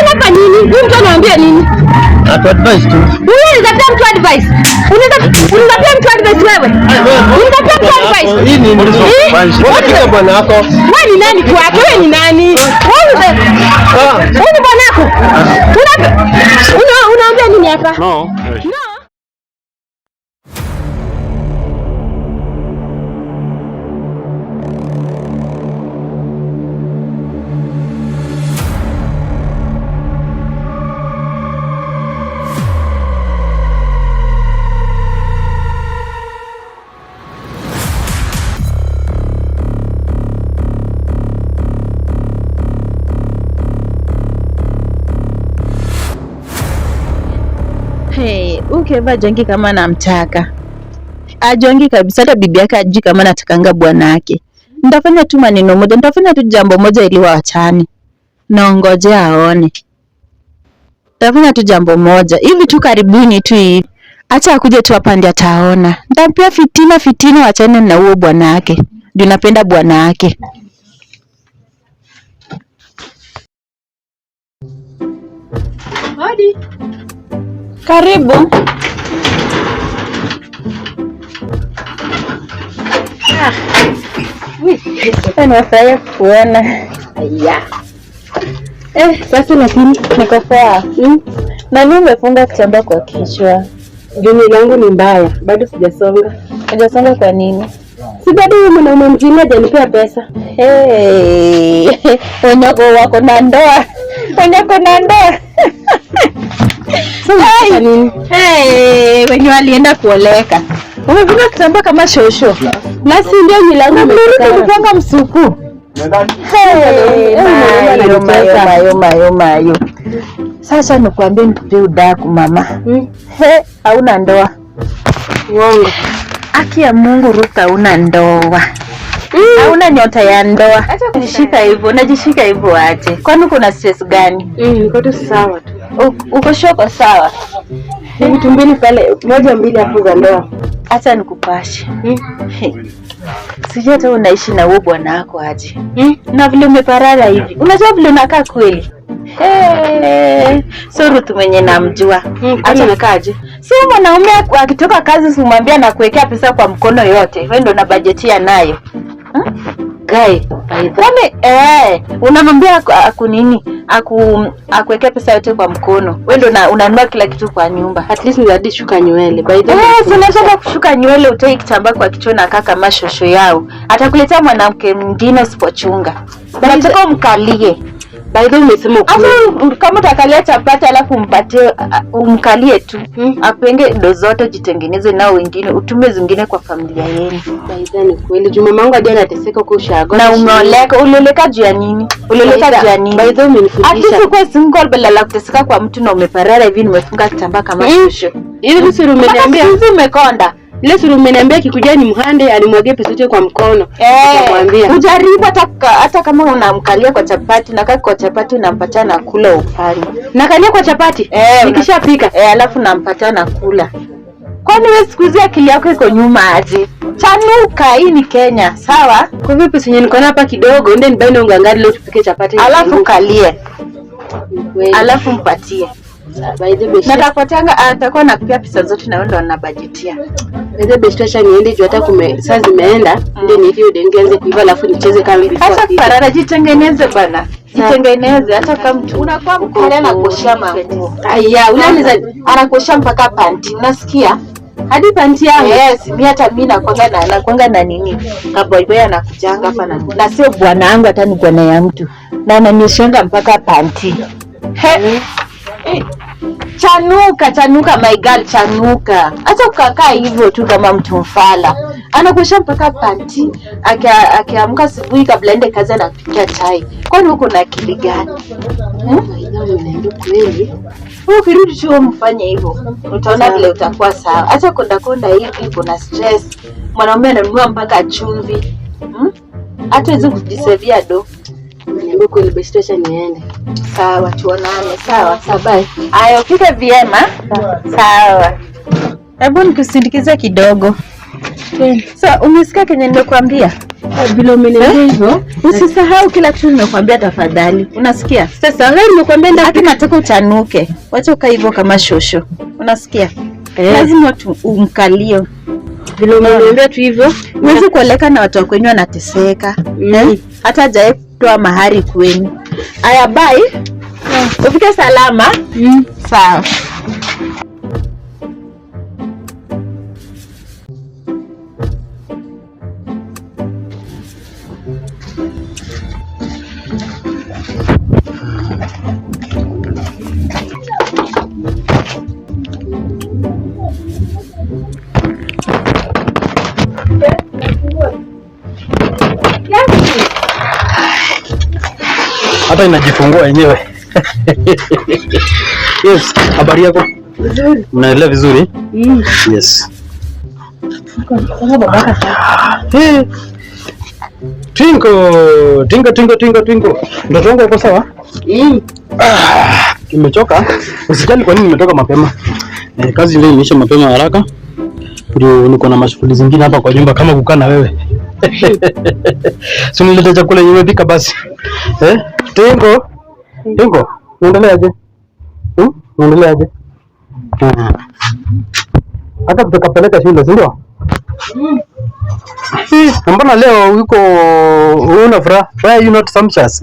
Unataka nini? Huyu mtu anaambia nini? Advice tu. Wewe unataka mtu advice. Unataka mtu advice wewe. Unataka mtu advice. Hii ni mwanzo bwana wako. Wewe ni nani kwako? Wewe ni nani? Wewe ni bwana wako. Unaambia nini hapa? No. Ukeva jongi kama namtaka. Ajongi kabisa, hata bibi yake ajui kama natakanga bwana yake. Nitafanya tu maneno moja, nitafanya tu jambo moja ili waachane. Naongoje aone. Nitafanya tu jambo moja. Hivi tu karibuni tu hivi. Acha akuje tu hapa ndiye ataona. Nitampia fitina waachane na huo bwana yake. Ndio napenda bwana yake. Hadi. Karibu. Nafurahia kuona. Aya. Sasa lakini niko poa. Na mimi nimefunga kitambaa kwa kichwa. Juni langu ni mbaya. Bado sijasonga. Hujasonga kwa nini? Si bado huyu mwanaume mjini hajanipea pesa. Wenyako wako na ndoa. Wenye walienda kuoleka. Umefunga kitambaa kama shosho. Na si ndio nyilangu nimepanga msuku. Mayo. Sasa nikwambie nikupe udaku mama. Hauna ndoa. Uongo. Aki ya Mungu Ruth hauna ndoa. Hauna nyota ya ndoa. Acha kujishika hivyo, najishika hivyo aje. Kwani kuna stress gani? Niko tu sawa tu. Uko shoko sawa? Vitu mbili pale, moja mbili hapo za ndoa. Acha nikupashe. Sijui hata unaishi na wewe bwana wako aje. Na vile umeparara hivi. Unajua vile unakaa kweli? So Ruth mwenye namjua. Acha nakaaje? Si mwanaume akitoka kazi simwambia na kuwekea pesa kwa mkono yote. Wewe ndio na budgetia nayo. Guy, kwani unamwambia akuwekea pesa yote kwa mkono. Wewe ndio unanunua kila kitu kwa nyumba. At least nirudi shuka nywele. By the way, unataka kushuka nywele utoi kitambaa kwa kichwa na kaka kama shosho yao. Atakuletea mwanamke mwingine usipochunga. Nataka umkalie. By the way, umesema ukweli. Kama utakalia chapati alafu umpatie umkalie tu. Apenge ndo zote jitengeneze nao wengine, utume zingine kwa familia yenu. By the way, ni kweli. Juma mangu hadi anateseka kwa ushago. Na ulioleka juu ya nini? Ulioleka juu ya nini? By the way, umenifundisha. Ati kwa single badala kuteseka kwa mtu na umeparara hivi nimefunga kitambaa kama shosho. Ile suru umeniambia. Sisi umekonda. Ile suru umeniambia kikuja ni mhande animwagie pesa yote kwa mkono. Nikamwambia. Ujaribu hata kama unamkalia kwa chapati na kwa chapati unampatia na kula ufanye. Nakalia kwa chapati? Nikishapika. Alafu nampatia na kula. Kwani wewe siku hizi akili yako iko nyuma aje? Chanuka, hii ni Kenya, sawa? Kwa vipi sinye niko hapa kidogo, ndio nibaine unga ngari leo tupike chapati. Alafu kalie. Alafu mpatie. By the way, natapotanga atakuwa nakupia pesa zote na wewe ndo unabudgetia. By the way, station niende juu hata saa zimeenda, ndio nilio nianze kuiva alafu nicheze kama hivi. Sasa parara jitengeneze bana. Jitengeneze hata kama mtu unakuwa mkale na kuoshia manguo. Aya, unaniza anakuoshia mpaka panty. Unasikia? Hadi panty yangu. Yes, mimi hata mimi nakwanga na nini? Kaboy boy anakujanga hapa na sio bwana wangu, hata ni bwana ya mtu. Na ananishanga mpaka panty. Chanuka my girl, chanuka. Acha ukakaa hivyo tu kama mtu mfala. Anakuosha mpaka panty. Akiamka asubuhi kabla ende kazi anapikia chai. Kwani uko na akili gani? Ukirudi chuo mfanye hivyo. Utaona vile utakuwa sawa. Acha konda hivi kuna stress. Mwanaume ananunua mpaka chumvi. Hata hizo kujisevia do. Niambie kweli besitosha niende. Sawa, tuonane. Sawa, bye. Aya, upike vyema. Sawa. Hebu nikusindikize kidogo. So, umesikia kenye nimekuambia? Vile umeniambia hivyo, usisahau kila kitu nimekuambia tafadhali. Unasikia? Sasa wewe nimekuambia hata nataka utanuke. Wacha ukae hivyo kama shosho. Unasikia? Lazima umkalio. Vile umeniambia tu hivyo, huwezi kuoleka na watu wako wenyewe wanateseka. Hata hajawahi kutoa mahari kwenu. Aya, bye. Ufike salama. Sawa. Hata inajifungua yenyewe. Yes, habari yako? Vizuri. Unaelewa vizuri? Yes. Hey. Twingo. Ndoto yangu iko sawa? Nimechoka. Usijali kwa nini nimetoka mapema. Kazi leo imeisha mapema haraka. Ndio niko na mashughuli zingine hapa kwa nyumba kama kukaa na wewe. Si nilete chakula nimepika basi. Tingo, unaendeleaje? Unaendeleaje? Hata tutakapeleka shule, si ndio? Mbona leo uko una furaha? Why are you not sumptuous?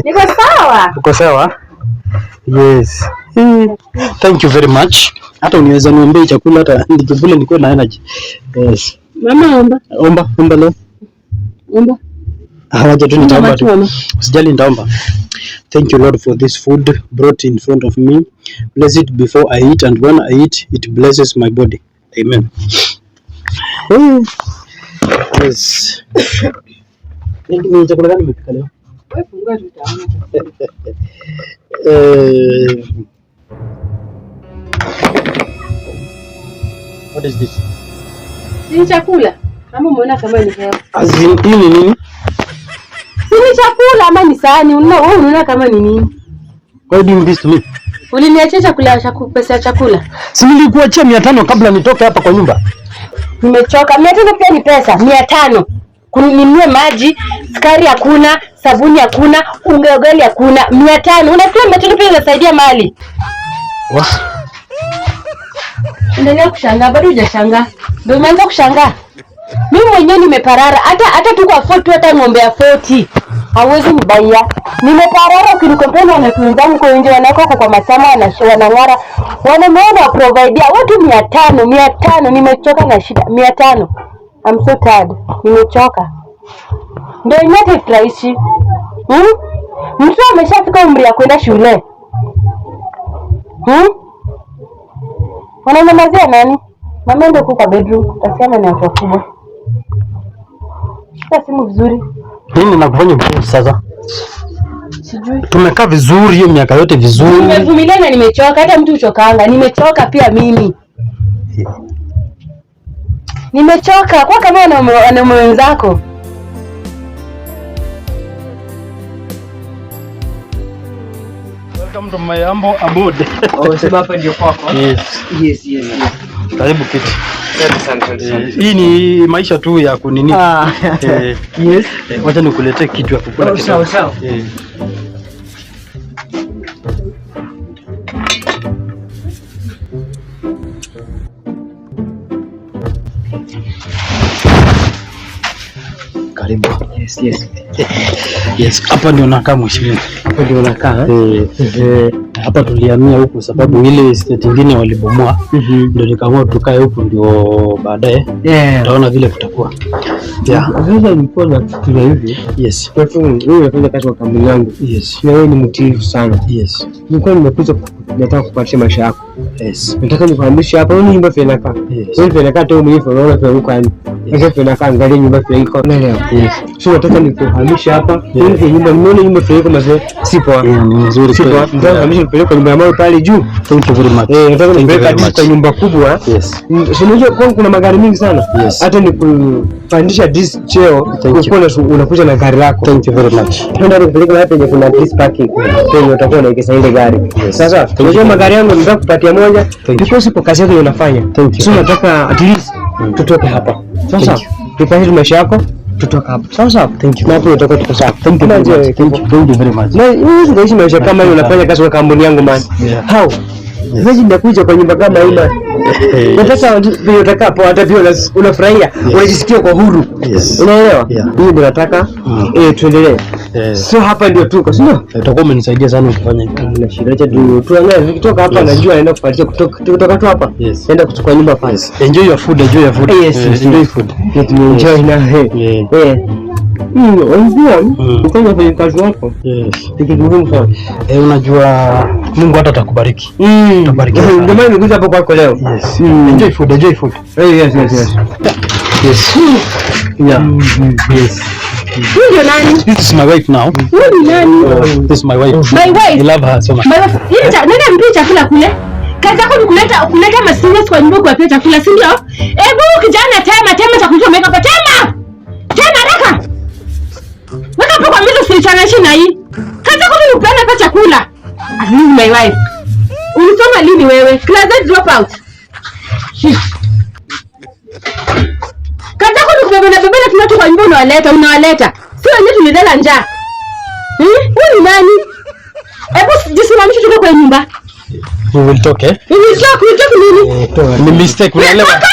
Niko sawa. Uko sawa? Yes. Thank you very much. Hata uniweza niombe chakula hata nikikula niko na energy. Yes. Mama Omba leo. Omba. Hawaja tu nitaomba tu. Usijali nitaomba. Thank you Lord for this food brought in front of me. Bless it before I eat and when I eat it blesses my body. Amen. Yes. Ni chakula gani umepika leo? Wewe fungua tu utaona. What is this? Si chakula. Kama umeona kama ni hewa. Azin nini? Si ni chakula ama ni sahani? Wewe unaona kama ni nini? Why do you do this to me? Uliniachia chakula pesa ya chakula? Si nilikuachia 500 kabla nitoke hapa kwa nyumba. Nimechoka. 500 pia ni pesa. 500. Kuninunue maji, sukari hakuna, sabuni hakuna, unga ugali hakuna. 500. Unafikiri 500 pia inasaidia mali? Endelea kushangaa, bado hujashangaa. Ndio umeanza kushangaa. Mimi mwenyewe nimeparara, hata tu kwa 40 hata ng'ombe ya 40. Hawezi nibaia. Nimeparara ukinikompea na wenzangu kwa nje wanako kwa masama wanang'ara. Wanameona provide watu 500. Nimechoka na shida 500. I'm so tired. Nimechoka. Ndio nyati fraishi. Mtu ameshafika umri ya kwenda shule. Wananyamazia nani? Mama ndio kwa bedroom. Tasema ni watu kubwa. Sasa simu vizuri. Nini nakufanya vizuri sasa? Sijui. Tumekaa vizuri hiyo miaka yote vizuri. Nimevumilia na nimechoka, hata mtu uchokanga. Nimechoka pia mimi. Nimechoka kwa kama wanaume wenzako. Welcome to my humble abode. Sema hapa ndio kwako. Yes. Karibu kiti. Asante. Hii ni maisha tu ya kunini. Yes. Wacha nikuletee kitu ya kukula. Sawa. Karibu. Yes. Yes, hapa ndio nakaa mheshimiwa. Hapa ndio nakaa. Hapa tulihamia huku sababu ile state nyingine walibomoa. Ndio nikaamua tukae huku ndio baadaye. Utaona vile kutakuwa. Sasa nilikuwa nafikiria hivi. Yes. Kwa sababu wewe unafanya kazi kwa kampuni yangu. Yes. Na wewe ni mtiifu sana. Yes. Nilikuwa nimekuja nataka kupatia maisha yako. Yes. Nataka nikuhamishe hapa, wewe nyumba inakaa. Yes. Wewe inakaa tu mwifu, unaona kwa huko yani. Sasa inakaa angalia nyumba iko. Unaelewa? Yes. So nataka nikuhamishe hapa. Wewe nyumba nione nyumba iko mazee. Sipo. Ni nzuri kweli. Ndio kuhamisha nipeleke nyumba ya mama pale juu. Thank you very much. Nataka nipeleke kwa nyumba kubwa. Yes. Unajua kwa kuna magari mingi sana. Yes. Hata nikupandisha this cheo unakuja na gari lako. Thank you very much. Ndio nikupeleka hapa penye kuna this parking. Penye utakuwa unaegesha ile gari. Sasa unajua magari yangu nataka kupatia moja. Because ipo kazi yako unafanya. So nataka at least tutoke hapa. Sasa tupande maisha yako. tutoka hapa. Sawa sawa. Thank you. Na hapo tutakuwa tuko sawa. Thank you very much. Thank you very much. Na hizi ndio maisha kama hiyo unafanya kazi kwa kampuni yangu man. How? Imagine nakuja kwa nyumba kama hii man. Nataka vile utakapo hata pia unafurahia, unajisikia kwa huru. Unaelewa? Hiyo ndio nataka tuendelee. So hapa ndio tuko, sio? Utakuwa umenisaidia sana ukifanya hivyo. Na shida acha tuangalie nikitoka hapa najua naenda kupatia kutoka tu hapa. Naenda kuchukua nyumba pale. Enjoy your food, enjoy your food. Enjoy food. Enjoy na Mfanya kwenye kazi wako. Kitu muhimu sana. Unajua Mungu hata atakubariki. Atabariki. Ndio maana nimekuja hapo kwako leo. Enjoy food, enjoy food. Yes. Yeah. Yes. Huyu nani? This is my wife now. Huyu nani? This is my wife. My wife. I love her so much. My wife. Nenda mpe chakula kule. Kazi yako ni kuleta masinyasi kwa nyumba kuwapea chakula, si ndio? Hebu kijana tema chakula umeweka hapa tema. Tema haraka. Weka hapo kwa meza usichanganye na hii. Kazi yako ni kupeana hapa chakula. This is my wife. Ulisoma lini wewe? Class drop out. Kazi yako ni kubebana tunatoka kwa nyumba unawaleta. Si wenyewe tulidala njaa. Huyu ni nani? Hebu jisimamishe tuko kwa nyumba. We will talk, eh? We will talk nini? Ni mistake unaelewa? Toka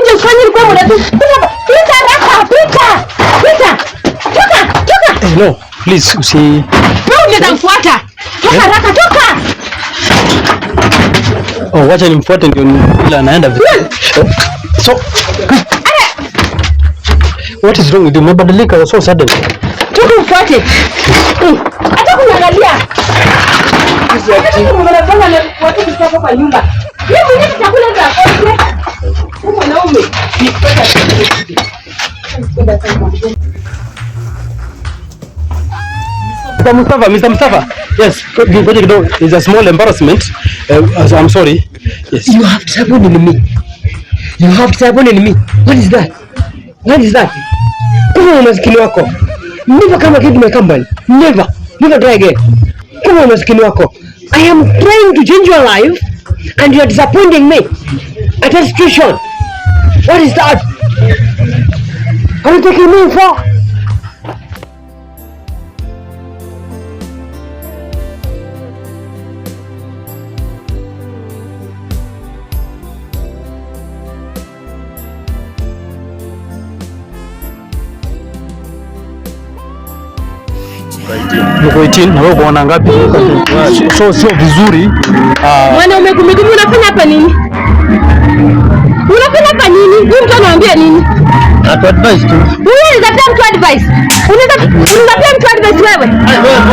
nje ufanye kwa muda tu. Pita haraka. Toka. No, please usi. Wewe unaweza kufuata. Toka haraka, toka. Oh, wacha nimfuate ndio bila anaenda vizuri. So, what is wrong with you? Umebadilika so sudden. Toka ufuate. Hata kuangalia. Unapanga na watu kutoka kwa nyumba. Wewe mwenyewe chakula za kote. Wewe mwanaume. Mr. Mustafa. Yes, it's a small embarrassment. I'm sorry. Yes. You have trouble in me. What is that? Kama umaskini wako. Never come again to my company. Never try again. Kama umaskini wako. I am trying to change your life and you are disappointing me. At a situation. What is that? Are you taking me for? Uko 18 na wewe unaona ngapi? So sio vizuri. Mwanaume kumigumi unafanya hapa nini? Huyu mtu anawaambia nini? Atu advice tu. Wewe unataka mtu advice. Unataka mtu advice wewe?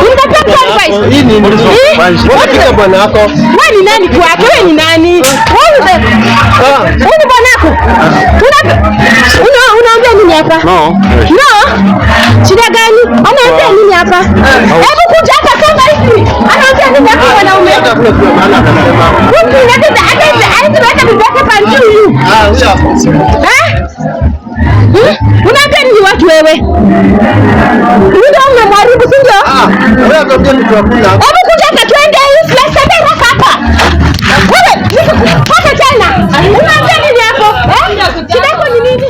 Unataka mtu advice. Hii ni Unapika bwana wako. Wewe ni nani kwako? Wewe ni nani? Wewe ni bwana wako. Unaambia nini hapa? No. Shida gani? Anaambia nini hapa? Hebu kuja hapa kama hivi. Anaambia nini hapa mwanaume? Unaambia nini watu wewe? Ndio unamharibu, si ndio? Wewe ndio mtu wa kula. Hebu kuja hapa twende hivi sasa hapa. Wewe, hata tena. Unaambia nini hapo? Shida yako ni nini?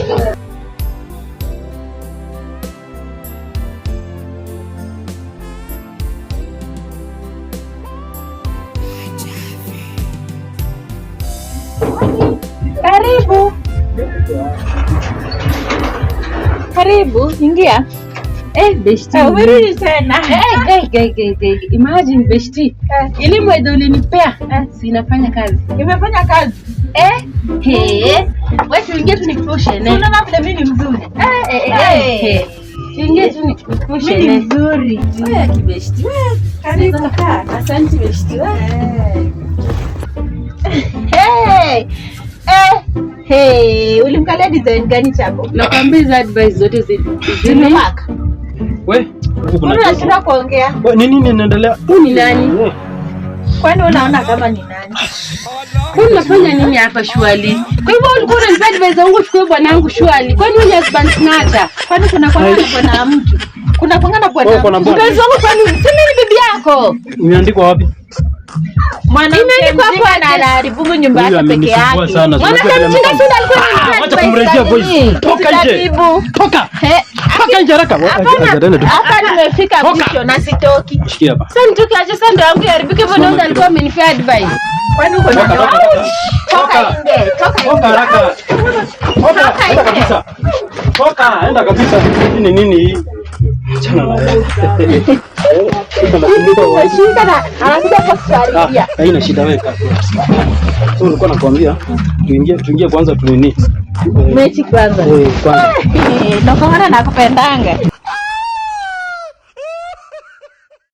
Karibu, ingia. Beshti. Umerudi tena. Imagine Beshti. Ile mwedo ulinipea. Si inafanya kazi. Imefanya kazi. Wewe tuingie tu nikushe. Unaona vile mimi ni mzuri. Tuingie tu nikushe. Mimi ni mzuri. Wewe kibeshti. Karibu kaka. Asante Beshti. Ulimkalia design gani chapo? Nakwambia hizo advice zote zimewaka. Wewe, unataka kuongea? Nini inaendelea? Huyu ni nani? Kwani unaona kama ni nani? Kwani unafanya nini hapa shwali? Kwa hivyo ulikuwa unanipa advice wangu chukue bwanangu shwali. Kwani wewe ni husband snata? Kwani kuna kwa nini bwana mtu? Kuna pangana bwana. Mpenzi wangu kwani si mimi bibi yako? Umeandikwa wapi? Mwanamke mjinga na anaharibu nyumba yake peke yake. Mwanamke mjinga sio alikuwa ananipea. Acha kumrejea voice. Toka nje. Toka. Toka nje haraka. Hapa nimefika mwisho na sitoki. Shikia hapa. Sasa nitoke aje sasa ndio yangu iharibike mbona ndo alikuwa amenipea advice. Kwani uko na Toka. Toka haraka. Toka, enda kabisa. Toka, enda kabisa. Nini hii? Achana na wewe. Shika na anakuja kukusaidia. Haina shida wewe kaka. Sasa nilikuwa nakwambia tuingie kwanza tunini. Mechi kwanza. Kwanza. Ndio kwa maana nakupendanga.